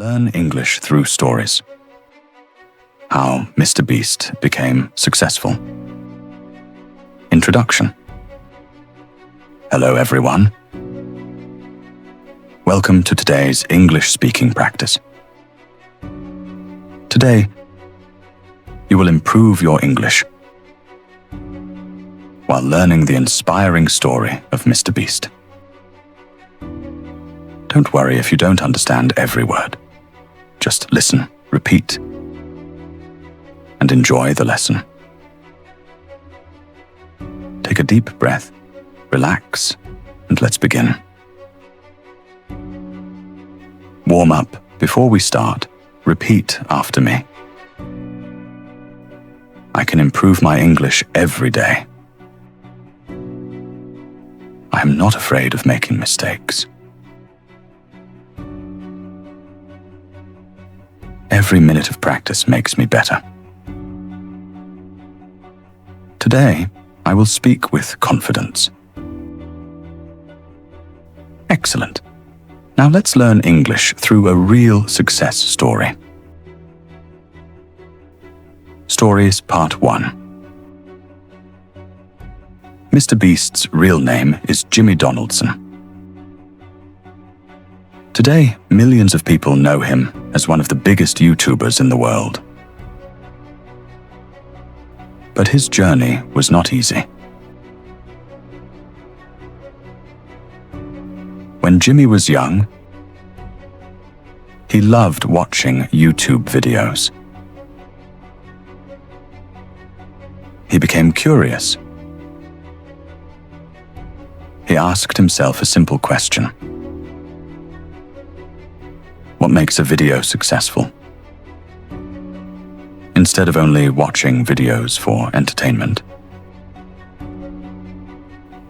Learn English through stories. How Mr. Beast became successful. Introduction. Hello everyone. Welcome to today's English speaking practice. Today, you will improve your English while learning the inspiring story of Mr. Beast. Don't worry if you don't understand every word. Just listen, repeat, and enjoy the lesson. Take a deep breath, relax, and let's begin. Warm up. Before we start, repeat after me. I can improve my English every day. I am not afraid of making mistakes. Every minute of practice makes me better. Today, I will speak with confidence. Excellent. Now let's learn English through a real success story. Stories Part 1. Mr. Beast's real name is Jimmy Donaldson. Today, millions of people know him as one of the biggest YouTubers in the world. But his journey was not easy. When Jimmy was young, he loved watching YouTube videos. He became curious. He asked himself a simple question. What makes a video successful? Instead of only watching videos for entertainment,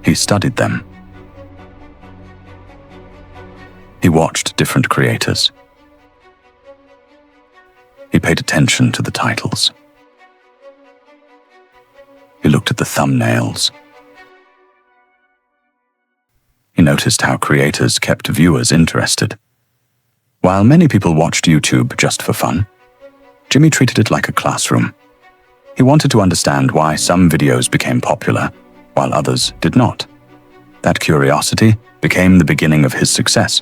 he studied them. He watched different creators. He paid attention to the titles. He looked at the thumbnails. He noticed how creators kept viewers interested. While many people watched YouTube just for fun, Jimmy treated it like a classroom. He wanted to understand why some videos became popular, while others did not. That curiosity became the beginning of his success.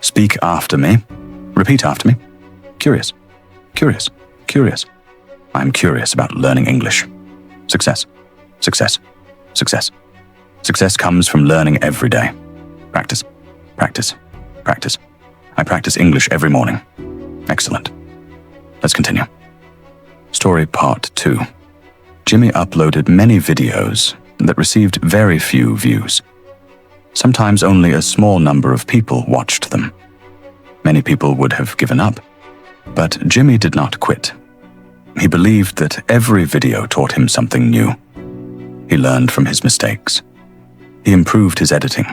Speak after me. Repeat after me. Curious, curious, curious. I'm curious about learning English. Success, success, success. Success comes from learning every day. Practice. Practice. Practice. I practice English every morning. Excellent. Let's continue. Story Part 2. Jimmy uploaded many videos that received very few views. Sometimes only a small number of people watched them. Many people would have given up, but Jimmy did not quit. He believed that every video taught him something new. He learned from his mistakes. He improved his editing.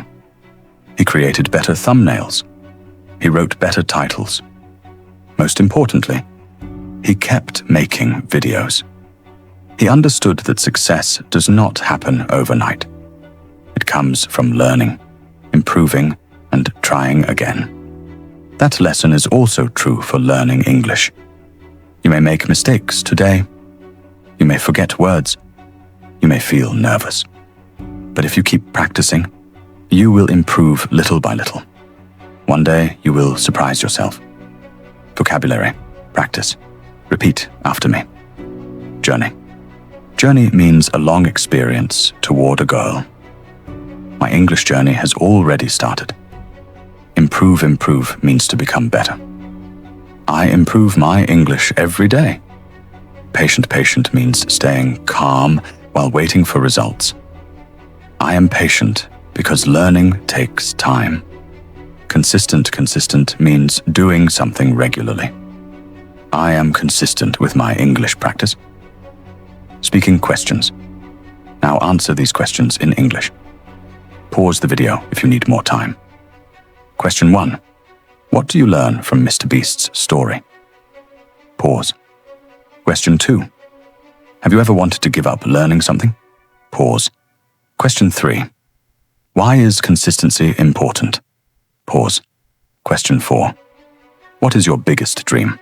He created better thumbnails. He wrote better titles. Most importantly, he kept making videos. He understood that success does not happen overnight. It comes from learning, improving, and trying again. That lesson is also true for learning English. You may make mistakes today. You may forget words. You may feel nervous. But if you keep practicing, you will improve little by little. One day, you will surprise yourself. Vocabulary, practice, repeat after me. Journey. Journey means a long experience toward a goal. My English journey has already started. Improve means to become better. I improve my English every day. Patient means staying calm while waiting for results. I am patient because learning takes time. Consistent means doing something regularly. I am consistent with my English practice. Speaking questions. Now answer these questions in English. Pause the video if you need more time. Question 1. What do you learn from Mr. Beast's story? Pause. Question 2. Have you ever wanted to give up learning something? Pause. Question 3. Why is consistency important? Pause. Question 4. What is your biggest dream?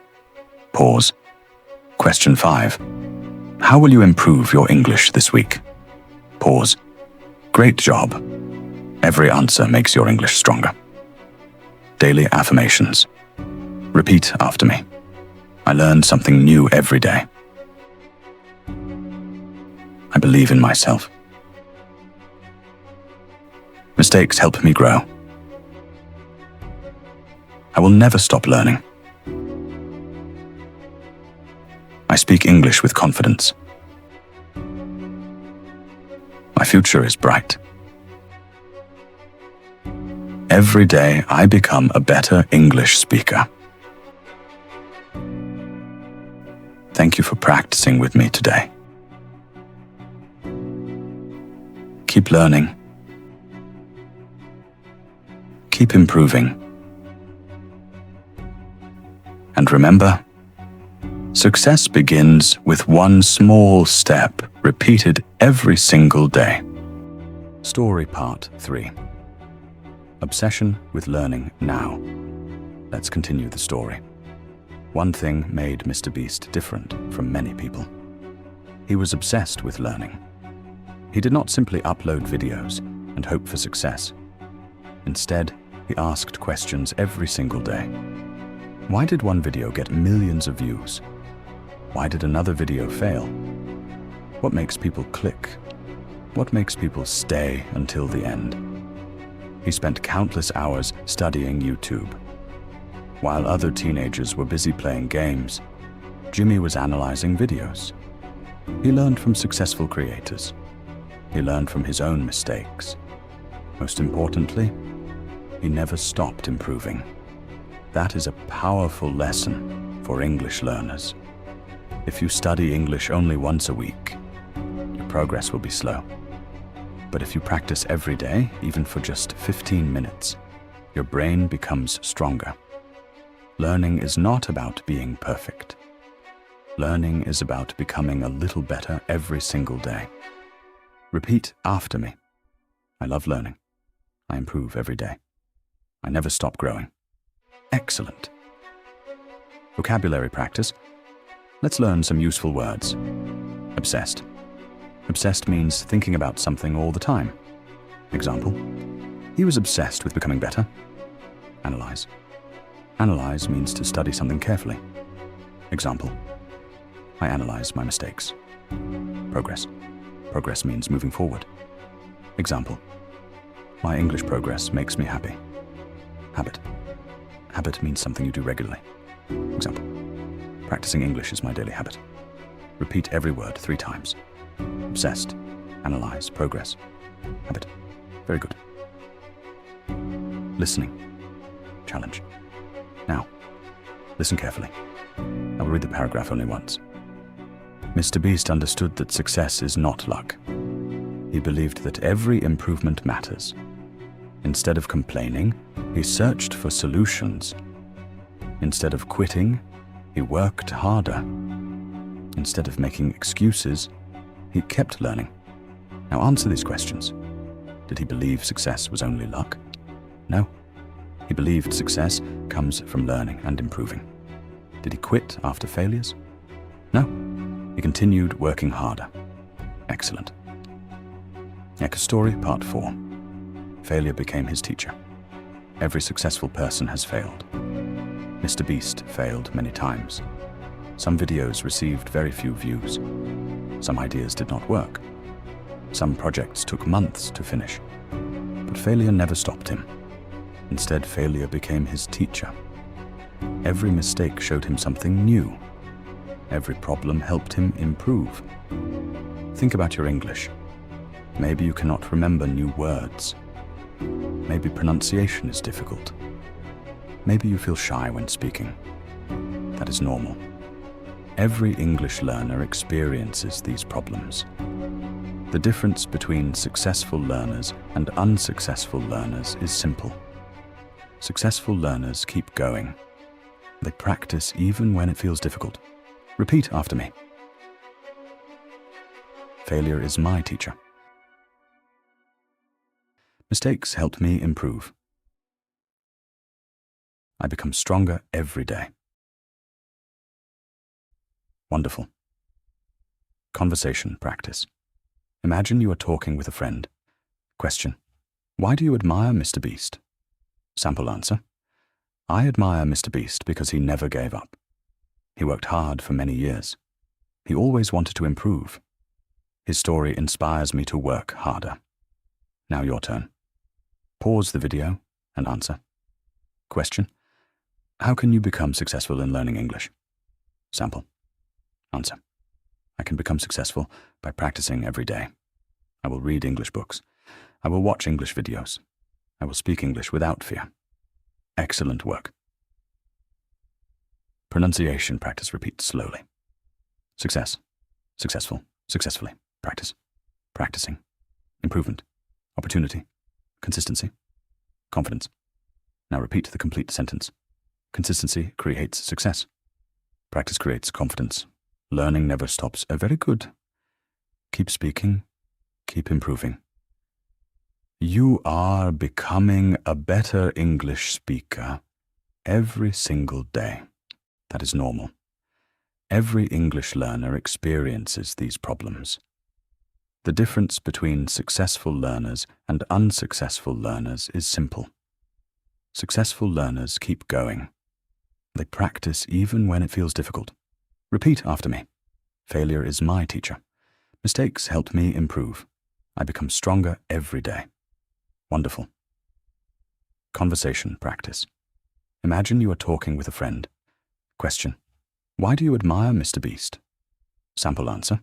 Pause. Question 5. How will you improve your English this week? Pause. Great job. Every answer makes your English stronger. Daily affirmations. Repeat after me. I learn something new every day. I believe in myself. Mistakes help me grow. I will never stop learning. I speak English with confidence. My future is bright. Every day I become a better English speaker. Thank you for practicing with me today. Keep learning. Keep improving. And remember, success begins with one small step repeated every single day. Story Part 3. Obsession with learning now. Let's continue the story. One thing made MrBeast different from many people. He was obsessed with learning. He did not simply upload videos and hope for success. Instead, he asked questions every single day. Why did one video get millions of views? Why did another video fail? What makes people click? What makes people stay until the end? He spent countless hours studying YouTube. While other teenagers were busy playing games, Jimmy was analyzing videos. He learned from successful creators. He learned from his own mistakes. Most importantly, he never stopped improving. That is a powerful lesson for English learners. If you study English only once a week, your progress will be slow. But if you practice every day, even for just 15 minutes, your brain becomes stronger. Learning is not about being perfect. Learning is about becoming a little better every single day. Repeat after me. I love learning. I improve every day. I never stop growing. Excellent. Vocabulary practice. Let's learn some useful words. Obsessed. Obsessed means thinking about something all the time. Example: he was obsessed with becoming better. Analyze. Analyze means to study something carefully. Example: I analyze my mistakes. Progress. Progress means moving forward. Example: my English progress makes me happy. Habit. Habit means something you do regularly. Example: practicing English is my daily habit. Repeat every word 3 times. Obsessed, analyze, progress, habit. Very good. Listening. Challenge. Now, listen carefully. I will read the paragraph only once. MrBeast understood that success is not luck. He believed that every improvement matters. Instead of complaining, he searched for solutions. Instead of quitting, he worked harder. Instead of making excuses, he kept learning. Now answer these questions. Did he believe success was only luck? No. He believed success comes from learning and improving. Did he quit after failures? No. He continued working harder. Excellent. Next story, part 4. Failure became his teacher. Every successful person has failed. MrBeast failed many times. Some videos received very few views. Some ideas did not work. Some projects took months to finish. But failure never stopped him. Instead, failure became his teacher. Every mistake showed him something new. Every problem helped him improve. Think about your English. Maybe you cannot remember new words. Maybe pronunciation is difficult. Maybe you feel shy when speaking. That is normal. Every English learner experiences these problems. The difference between successful learners and unsuccessful learners is simple. Successful learners keep going. They practice even when it feels difficult. Repeat after me. Failure is my teacher. Mistakes helped me improve. I become stronger every day. Wonderful. Conversation practice. Imagine you are talking with a friend. Question: why do you admire Mr. Beast? Sample answer: I admire Mr. Beast because he never gave up. He worked hard for many years. He always wanted to improve. His story inspires me to work harder. Now your turn. Pause the video and answer. Question: how can you become successful in learning English? Sample. Answer: I can become successful by practicing every day. I will read English books. I will watch English videos. I will speak English without fear. Excellent work. Pronunciation practice. Repeat slowly. Success. Successful. Successfully. Practice. Practicing. Improvement. Opportunity. Consistency. Confidence. Now repeat the complete sentence. Consistency creates success. Practice creates confidence. Learning never stops. Very good. Keep speaking. Keep improving. You are becoming a better English speaker every single day. That is normal. Every English learner experiences these problems. The difference between successful learners and unsuccessful learners is simple. Successful learners keep going. They practice even when it feels difficult. Repeat after me. Failure is my teacher. Mistakes help me improve. I become stronger every day. Wonderful. Conversation practice. Imagine you are talking with a friend. Question: why do you admire Mr. Beast? Sample answer: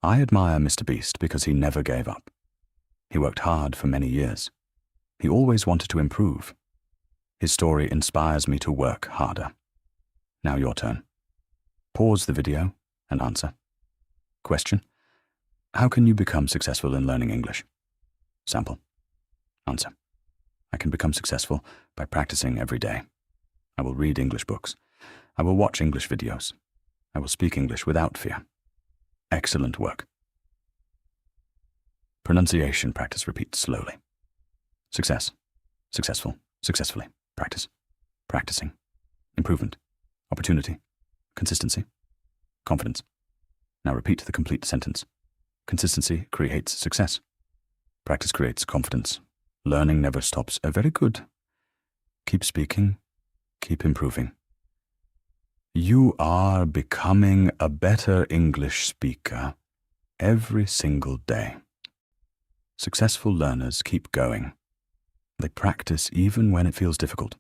I admire Mr. Beast because he never gave up. He worked hard for many years. He always wanted to improve. His story inspires me to work harder. Now your turn. Pause the video and answer. Question: how can you become successful in learning English? Sample. Answer: I can become successful by practicing every day. I will read English books. I will watch English videos. I will speak English without fear. Excellent work. Pronunciation practice. Repeat slowly. Success. Successful. Successfully. Practice. Practicing. Improvement. Opportunity. Consistency. Confidence. Now repeat the complete sentence. Consistency creates success. Practice creates confidence. Learning never stops. Very good. Keep speaking. Keep improving. You are becoming a better English speaker every single day. Successful learners keep going. They practice even when it feels difficult.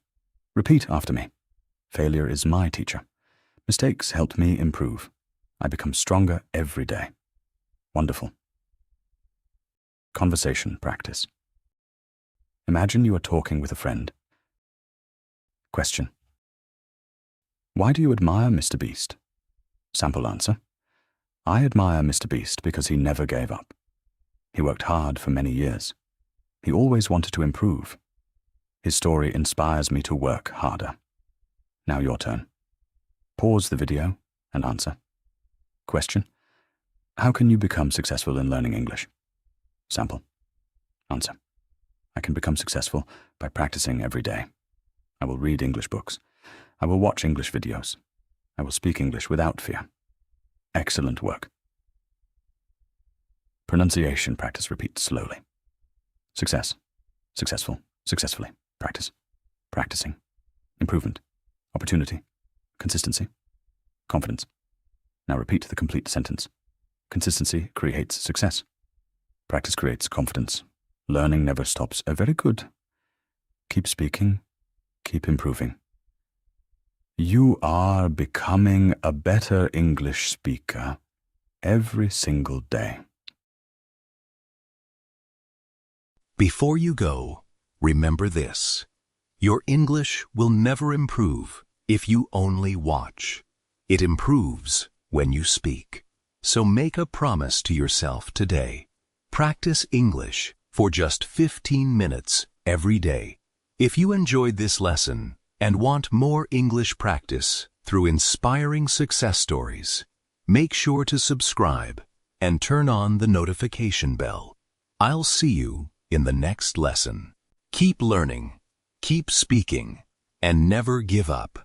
Repeat after me. Failure is my teacher. Mistakes help me improve. I become stronger every day. Wonderful. Conversation practice. Imagine you are talking with a friend. Question: why do you admire Mr. Beast? Sample answer: I admire Mr. Beast because he never gave up. He worked hard for many years. He always wanted to improve. His story inspires me to work harder. Now your turn. Pause the video and answer. Question: how can you become successful in learning English? Sample. Answer: I can become successful by practicing every day. I will read English books. I will watch English videos. I will speak English without fear. Excellent work. Pronunciation practice. Repeat slowly. Success. Successful. Successfully. Practice. Practicing. Improvement. Opportunity. Consistency. Confidence. Now repeat the complete sentence. Consistency creates success. Practice creates confidence. Learning never stops. Very good. Keep speaking. Keep improving. You are becoming a better English speaker every single day. Before you go, remember this. Your English will never improve if you only watch. It improves when you speak. So make a promise to yourself today. Practice English for just 15 minutes every day. If you enjoyed this lesson and want more English practice through inspiring success stories, make sure to subscribe and turn on the notification bell. I'll see you in the next lesson. Keep learning, keep speaking, and never give up.